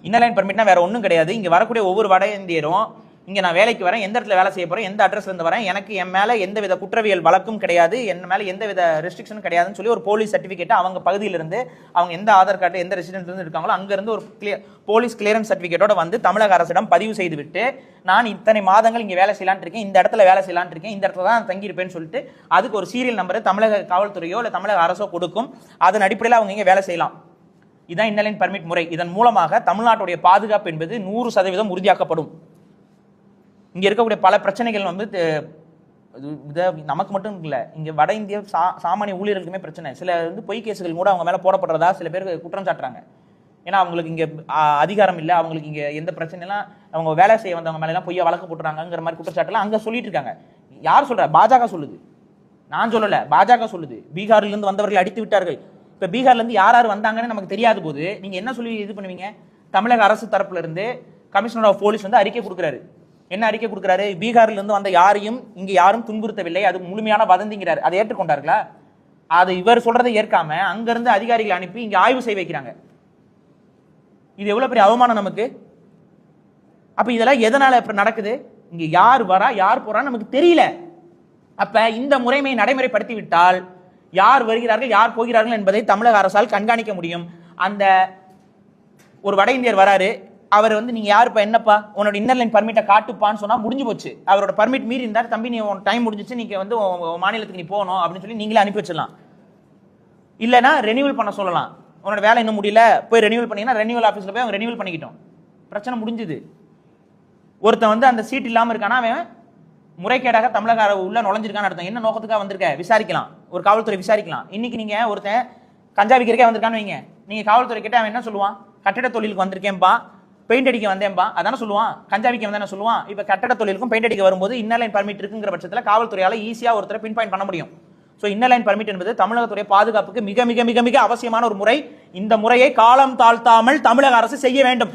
Inner line பர்மிட்னா வேற ஒன்றும் கிடையாது. இங்கே வரக்கூடிய ஒவ்வொரு வட இந்தியரும் இங்கே நான் வேலைக்கு வரேன், எந்த இடத்துல வேலை செய்ய போகிறேன், எந்த அட்ரஸ்லேருந்து வரேன், எனக்கு என் மேலே எந்த வித குற்றவியல் வழக்கும் கிடையாது, என் மேலே எந்த வித ரெஸ்ட்ரிக்ஷனும் கிடையாதுன்னு சொல்லி ஒரு போலீஸ் சர்டிஃபிகேட் அவங்க பகுதியிலிருந்து அவங்க எந்த ஆதார் கார்டு எந்த ரெசிடென்ட்லேருந்து இருக்காங்களோ அங்கேருந்து ஒரு போலீஸ் கிளியரன்ஸ் சர்டிஃபிகேட்டோட வந்து தமிழக அரசிடம் பதிவு செய்து விட்டு நான் இத்தனை மாதங்கள் இங்கே வேலை செய்யலான் இருக்கேன், இந்த இடத்துல வேலை செய்யலான் இருக்கேன், இந்த இடத்துல தான் தங்கியிருப்பேன்னு சொல்லிட்டு அதுக்கு ஒரு சீரியல் நம்பர் தமிழக காவல்துறையோ இல்லை தமிழக அரசோ கொடுக்கும். அதன் அடிப்படையில் அவங்க இங்கே வேலை செய்யலாம். இதுதான் இன்னர் லைன் பர்மிட் முறை. இதன் மூலமாக தமிழ்நாட்டுடைய பாதுகாப்பு என்பது 100% உறுதியாக்கப்படும். இங்கே இருக்கக்கூடிய பல பிரச்சனைகள் வந்து நமக்கு மட்டும் இல்லை, இங்கே வட இந்திய சாமானிய ஊழியர்களுக்குமே பிரச்சனை. சில வந்து பொய் கேசுகள் கூட அவங்க மேலே போடப்படுறதா சில பேர் குற்றம் சாட்டுறாங்க. ஏன்னா அவங்களுக்கு இங்கே அதிகாரம் இல்லை, அவங்களுக்கு இங்கே எந்த பிரச்சனைலாம் அவங்க வேலை செய்ய வந்தவங்க மேலாம் பொய்யா வழக்கு போட்டுறாங்கிற மாதிரி குற்றச்சாட்டுலாம் அங்கே சொல்லிட்டு இருக்காங்க. யார் சொல்கிறா? பாஜக சொல்லுது, நான் சொல்லலை, பாஜக சொல்லுது. பீகாரிலிருந்து வந்தவர்கள் அடித்து விட்டார்கள். இப்போ பீகார்லேருந்து யார் யார் வந்தாங்கன்னு நமக்கு தெரியாத போது நீங்கள் என்ன சொல்லி இது பண்ணுவீங்க? தமிழக அரசு தரப்புல இருந்து கமிஷனர் ஆஃப் போலீஸ் வந்து அறிக்கை கொடுக்குறாரு. என்ன அறிக்கை கொடுக்குறாரு? பீகாரிலிருந்து வந்த யாரையும் இங்கே யாரும் துன்புறுத்தவில்லை, அது முழுமையான வதந்திங்கிறார். அதை ஏற்றுக்கொண்டார்களா? அது இவர் சொல்றதை ஏற்காம அங்கிருந்து அதிகாரிகளை அனுப்பி இங்கே ஆய்வு செய்ய வைக்கிறாங்க. இது எவ்வளவு பெரிய அவமானம் நமக்கு. அப்ப இதெல்லாம் எதனால இப்ப நடக்குது? இங்க யார் வரா யார் போறான்னு நமக்கு தெரியல. அப்ப இந்த முறைமையை நடைமுறைப்படுத்தி விட்டால் யார் வருகிறார்கள் யார் போகிறார்கள் என்பதை தமிழக அரசால் கண்காணிக்க முடியும். அந்த ஒரு வட இந்தியர் வராரு, அவர் வந்து நீங்க யாருப்பா என்னப்பா உன்னோட இன்னர் லைன் பர்மிட்டை காட்டுப்பான்னு சொன்னா முடிஞ்சு போச்சு. அவரோட பர்மிட் மீறி இருந்தார், தம்பி நீ டைம் முடிஞ்சிச்சு, நீங்க வந்து மாநிலத்துக்கு நீ போகணும் அப்படின்னு சொல்லி நீங்களே அனுப்பி வச்சிடலாம். இல்லைன்னா ரெனியூவல் பண்ண சொல்லலாம். உன்னோட வேலை இன்னும் முடியல, போய் ரெனியூவல் பண்ணீங்கன்னா ரெனியூவல் ஆஃபீஸில் போய் அவங்க ரெனியூவல் பண்ணிக்கிட்டோம், பிரச்சனை முடிஞ்சுது. ஒருத்தன் வந்து அந்த சீட் இல்லாமல் இருக்கானா அவன் முறைகேடாக தமிழக உள்ள நுழைஞ்சிருக்கான்னு அர்த்தம். என்ன நோக்கத்துக்காக வந்திருக்க விசாரிக்கலாம், ஒரு காவல்துறை விசாரிக்கலாம். இன்னைக்கு நீங்க ஒருத்தன் கஞ்சா விற்கிறக்கே வந்திருக்கான்னு வைங்க, நீங்க காவல்துறை கிட்ட அவன் என்ன சொல்லுவான்? கட்டட தொழிலுக்கு வந்திருக்கேன்பா, பெயிண்ட் அடிக்க வந்தேன்பா, அதான சொல்லுவான். கஞ்சா விற்க வந்தேன்னு சொல்லுவான். இப்போ கட்டட தொழிலுக்கும் பெயிண்ட் அடிக்க வரும்போது இன்னர் லைன் பர்மிட் இருக்குங்கிற பட்சத்தில் காவல்துறையால் ஈஸியாக ஒருத்தரை பின் பாயிண்ட் பண்ண முடியும். ஸோ இன்னர் லைன் பர்மிட் என்பது தமிழகத்துடைய பாதுகாப்புக்கு மிக மிக மிக மிக அவசியமான ஒரு முறை. இந்த முறையை காலம் தாழ்த்தாமல் தமிழக அரசு செய்ய வேண்டும்.